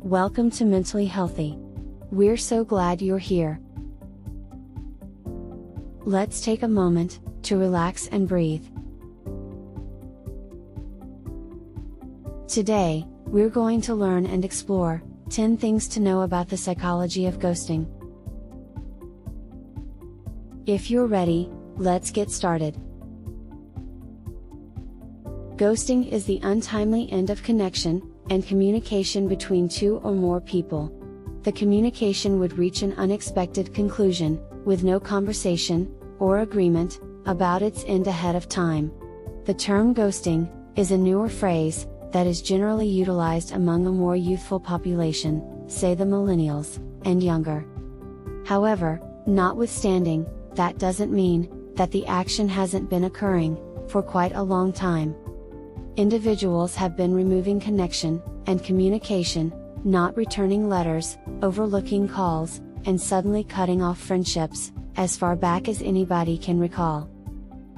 Welcome to Mentally Healthy. We're so glad you're here. Let's take a moment to relax and breathe. Today, we're going to learn and explore 10 things to know about the psychology of ghosting. If you're ready, let's get started. Ghosting is the untimely end of connection and communication between two or more people. The communication would reach an unexpected conclusion, with no conversation or agreement about its end ahead of time. The term ghosting is a newer phrase that is generally utilized among a more youthful population, say the millennials and younger. However, notwithstanding, that doesn't mean that the action hasn't been occurring for quite a long time. Individuals have been removing connection and communication, not returning letters, overlooking calls, and suddenly cutting off friendships, as far back as anybody can recall.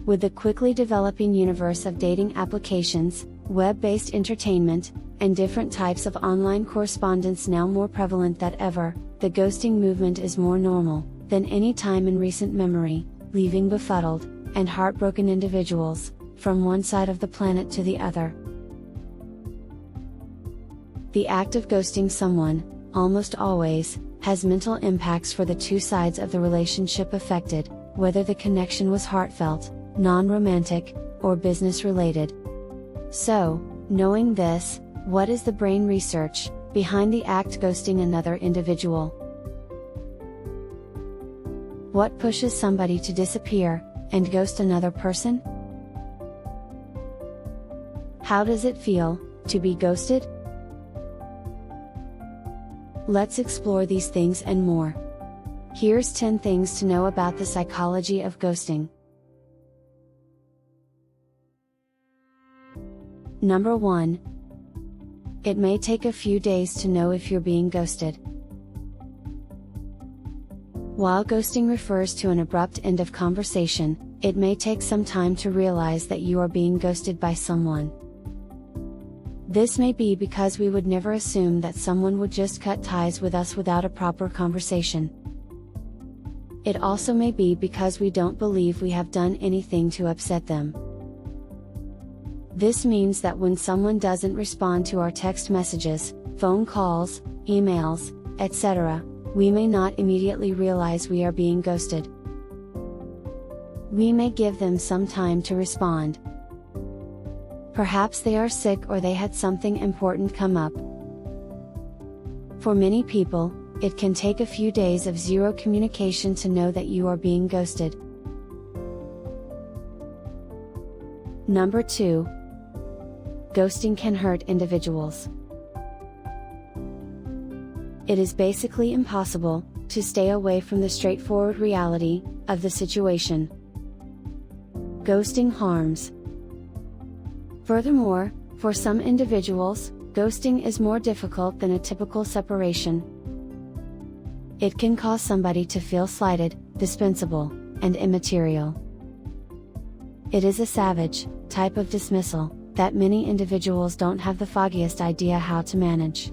With the quickly developing universe of dating applications, web-based entertainment, and different types of online correspondence now more prevalent than ever, the ghosting movement is more normal than any time in recent memory, leaving befuddled and heartbroken individuals from one side of the planet to the other. The act of ghosting someone, almost always, has mental impacts for the two sides of the relationship affected, whether the connection was heartfelt, non-romantic, or business-related. So, knowing this, what is the brain research behind the act ghosting another individual? What pushes somebody to disappear and ghost another person? How does it feel to be ghosted? Let's explore these things and more. Here's 10 things to know about the psychology of ghosting. Number 1. It may take a few days to know if you're being ghosted. While ghosting refers to an abrupt end of conversation, it may take some time to realize that you are being ghosted by someone. This may be because we would never assume that someone would just cut ties with us without a proper conversation. It also may be because we don't believe we have done anything to upset them. This means that when someone doesn't respond to our text messages, phone calls, emails, etc., we may not immediately realize we are being ghosted. We may give them some time to respond. Perhaps they are sick or they had something important come up. For many people, it can take a few days of zero communication to know that you are being ghosted. Number 2. Ghosting can hurt individuals. It is basically impossible to stay away from the straightforward reality of the situation. Ghosting harms. Furthermore, for some individuals, ghosting is more difficult than a typical separation. It can cause somebody to feel slighted, dispensable, and immaterial. It is a savage type of dismissal that many individuals don't have the foggiest idea how to manage.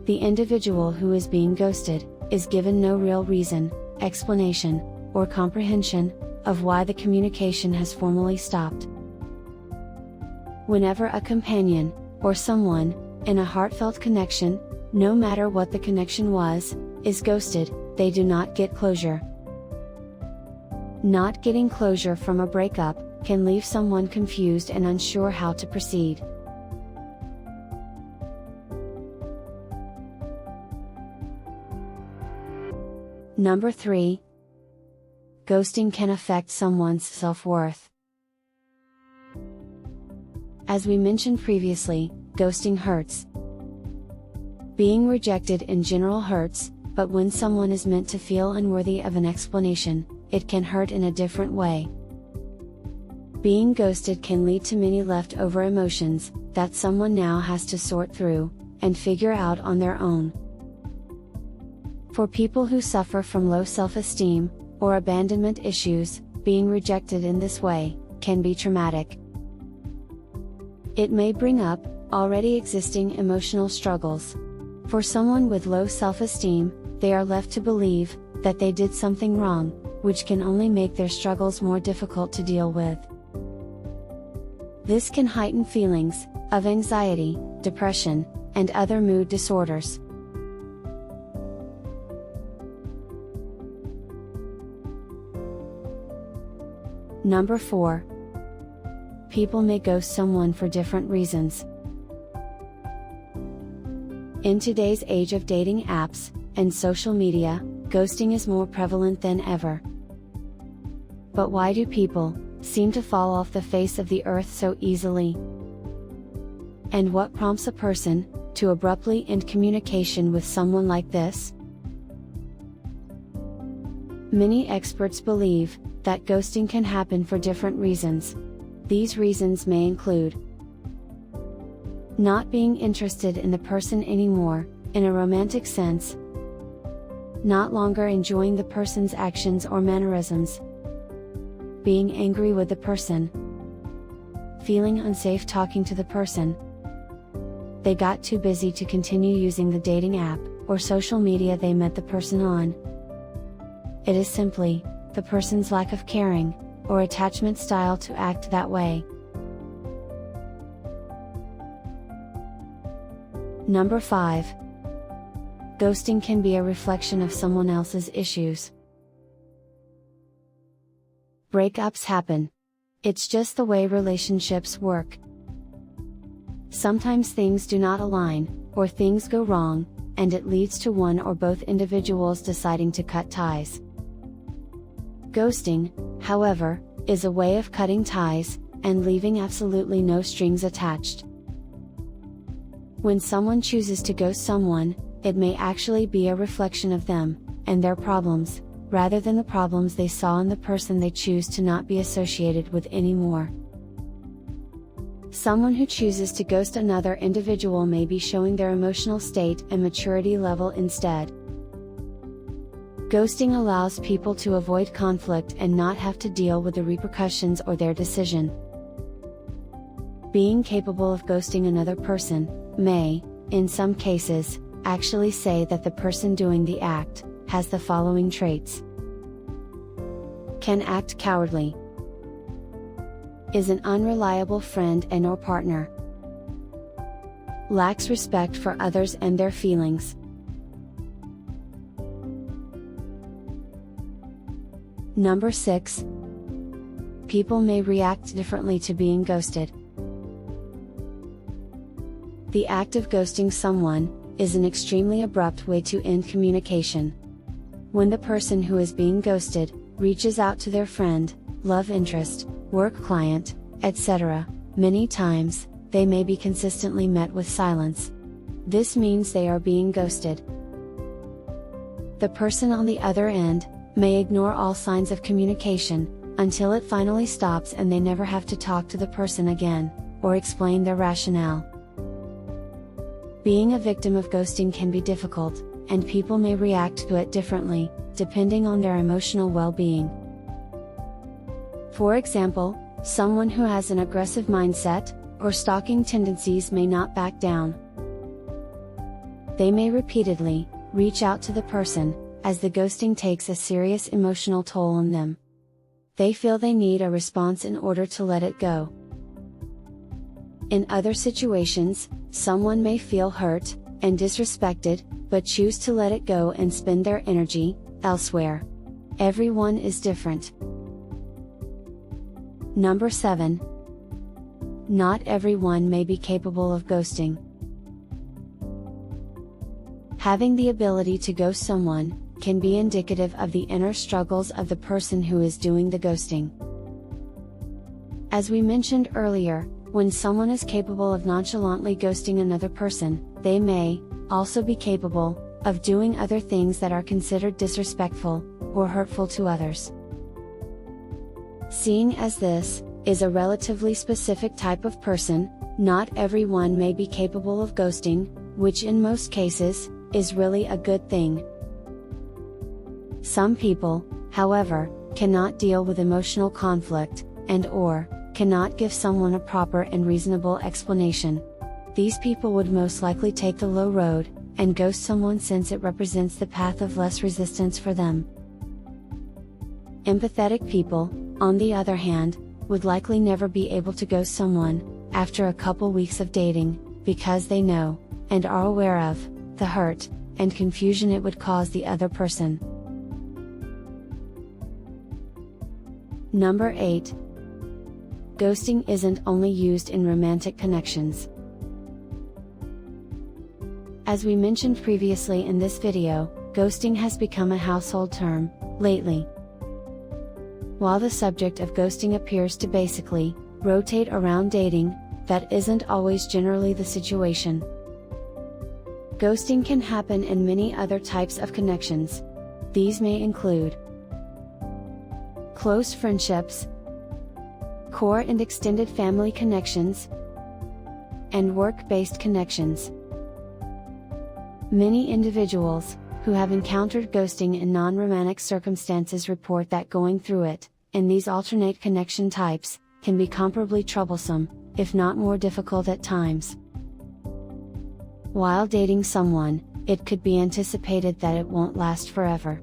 The individual who is being ghosted is given no real reason, explanation, or comprehension of why the communication has formally stopped. Whenever a companion, or someone, in a heartfelt connection, no matter what the connection was, is ghosted, they do not get closure. Not getting closure from a breakup can leave someone confused and unsure how to proceed. Number 3. Ghosting can affect someone's self-worth. As we mentioned previously, ghosting hurts. Being rejected in general hurts, but when someone is meant to feel unworthy of an explanation, it can hurt in a different way. Being ghosted can lead to many leftover emotions that someone now has to sort through and figure out on their own. For people who suffer from low self-esteem or abandonment issues, being rejected in this way can be traumatic. It may bring up already existing emotional struggles. For someone with low self-esteem, they are left to believe that they did something wrong, which can only make their struggles more difficult to deal with. This can heighten feelings of anxiety, depression, and other mood disorders. Number 4. People may ghost someone for different reasons. In today's age of dating apps and social media, ghosting is more prevalent than ever. But why do people seem to fall off the face of the earth so easily? And what prompts a person to abruptly end communication with someone like this? Many experts believe that ghosting can happen for different reasons. These reasons may include not being interested in the person anymore, in a romantic sense, not longer enjoying the person's actions or mannerisms, being angry with the person, feeling unsafe talking to the person, they got too busy to continue using the dating app or social media they met the person on. It is simply the person's lack of caring or attachment style to act that way. Number 5. Ghosting can be a reflection of someone else's issues. Breakups happen. It's just the way relationships work. Sometimes things do not align, or things go wrong, and it leads to one or both individuals deciding to cut ties. Ghosting, however, is a way of cutting ties, and leaving absolutely no strings attached. When someone chooses to ghost someone, it may actually be a reflection of them, and their problems, rather than the problems they saw in the person they choose to not be associated with anymore. Someone who chooses to ghost another individual may be showing their emotional state and maturity level instead. Ghosting allows people to avoid conflict and not have to deal with the repercussions or their decision. Being capable of ghosting another person may, in some cases, actually say that the person doing the act has the following traits: can act cowardly, is an unreliable friend and/or partner, lacks respect for others and their feelings. Number 6. People may react differently to being ghosted. The act of ghosting someone is an extremely abrupt way to end communication. When the person who is being ghosted reaches out to their friend, love interest, work client, etc., many times, they may be consistently met with silence. This means they are being ghosted. The person on the other end may ignore all signs of communication, until it finally stops and they never have to talk to the person again, or explain their rationale. Being a victim of ghosting can be difficult, and people may react to it differently, depending on their emotional well-being. For example, someone who has an aggressive mindset, or stalking tendencies may not back down. They may repeatedly reach out to the person, as the ghosting takes a serious emotional toll on them. They feel they need a response in order to let it go. In other situations, someone may feel hurt and disrespected, but choose to let it go and spend their energy elsewhere. Everyone is different. Number 7. Not everyone may be capable of ghosting. Having the ability to ghost someone can be indicative of the inner struggles of the person who is doing the ghosting. As we mentioned earlier, when someone is capable of nonchalantly ghosting another person, they may also be capable of doing other things that are considered disrespectful or hurtful to others. Seeing as this is a relatively specific type of person, not everyone may be capable of ghosting, which in most cases is really a good thing. Some people, however, cannot deal with emotional conflict, and/or cannot give someone a proper and reasonable explanation. These people would most likely take the low road, and ghost someone since it represents the path of less resistance for them. Empathetic people, on the other hand, would likely never be able to ghost someone, after a couple weeks of dating, because they know, and are aware of, the hurt, and confusion it would cause the other person. Number 8. Ghosting isn't only used in romantic connections. As we mentioned previously in this video, ghosting has become a household term, lately. While the subject of ghosting appears to basically rotate around dating, that isn't always generally the situation. Ghosting can happen in many other types of connections. These may include close friendships, core and extended family connections, and work-based connections. Many individuals who have encountered ghosting in non-romantic circumstances report that going through it, in these alternate connection types, can be comparably troublesome, if not more difficult at times. While dating someone, it could be anticipated that it won't last forever.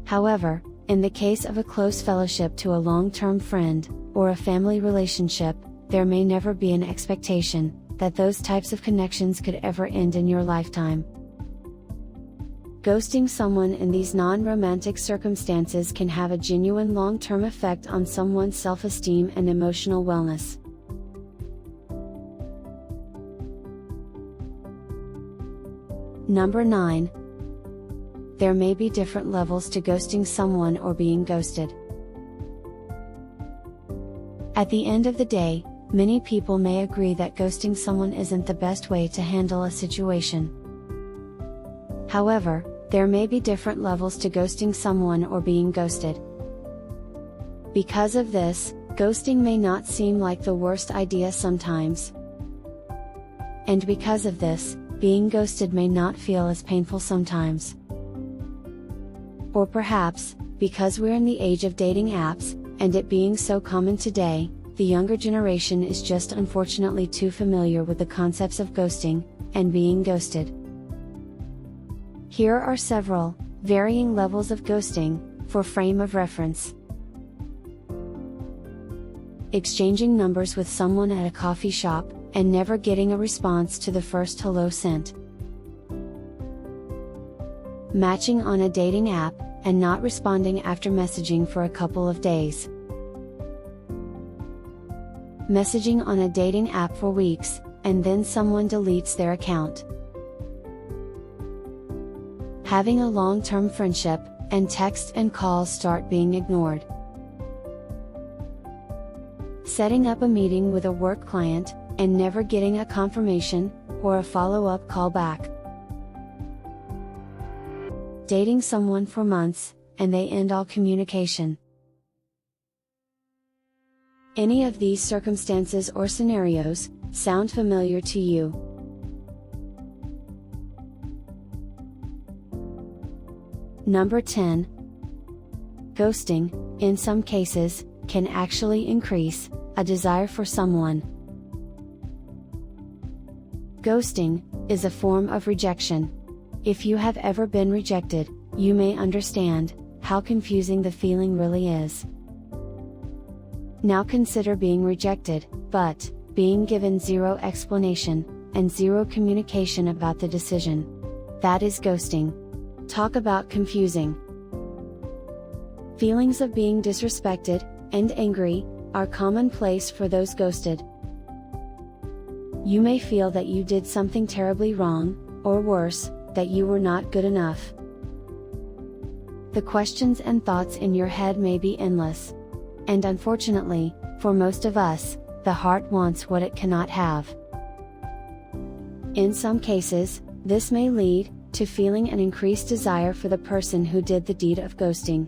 However, in the case of a close fellowship to a long-term friend, or a family relationship, there may never be an expectation that those types of connections could ever end in your lifetime. Ghosting someone in these non-romantic circumstances can have a genuine long-term effect on someone's self-esteem and emotional wellness. Number 9. There may be different levels to ghosting someone or being ghosted. At the end of the day, many people may agree that ghosting someone isn't the best way to handle a situation. However, there may be different levels to ghosting someone or being ghosted. Because of this, ghosting may not seem like the worst idea sometimes. And because of this, being ghosted may not feel as painful sometimes. Or perhaps, because we're in the age of dating apps, and it being so common today, the younger generation is just unfortunately too familiar with the concepts of ghosting, and being ghosted. Here are several, varying levels of ghosting, for frame of reference. Exchanging numbers with someone at a coffee shop, and never getting a response to the first hello sent. Matching on a dating app, and not responding after messaging for a couple of days. Messaging on a dating app for weeks, and then someone deletes their account. Having a long-term friendship, and texts and calls start being ignored. Setting up a meeting with a work client, and never getting a confirmation, or a follow-up call back. Dating someone for months, and they end all communication. Any of these circumstances or scenarios sound familiar to you? Number 10. Ghosting, in some cases, can actually increase a desire for someone. Ghosting is a form of rejection. If you have ever been rejected, you may understand how confusing the feeling really is. Now consider being rejected, but being given zero explanation, and zero communication about the decision. That is ghosting. Talk about confusing. Feelings of being disrespected, and angry, are commonplace for those ghosted. You may feel that you did something terribly wrong, or worse, that you were not good enough. The questions and thoughts in your head may be endless. And unfortunately, for most of us, the heart wants what it cannot have. In some cases, this may lead to feeling an increased desire for the person who did the deed of ghosting.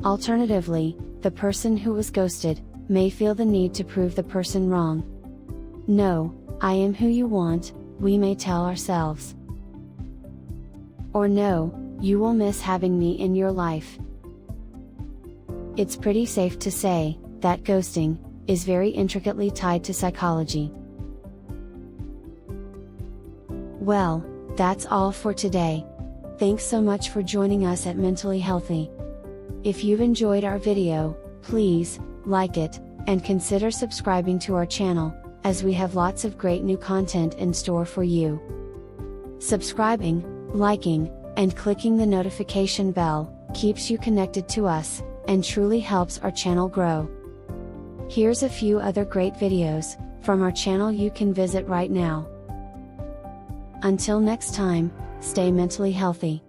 Alternatively, the person who was ghosted may feel the need to prove the person wrong. No, I am who you want, we may tell ourselves. Or no, you will miss having me in your life. It's pretty safe to say that ghosting is very intricately tied to psychology. Well, that's all for today. Thanks so much for joining us at Mentally Healthy. If you've enjoyed our video, please like it, and consider subscribing to our channel, as we have lots of great new content in store for you. Subscribing, liking, and clicking the notification bell keeps you connected to us, and truly helps our channel grow. Here's a few other great videos from our channel you can visit right now. Until next time, stay mentally healthy.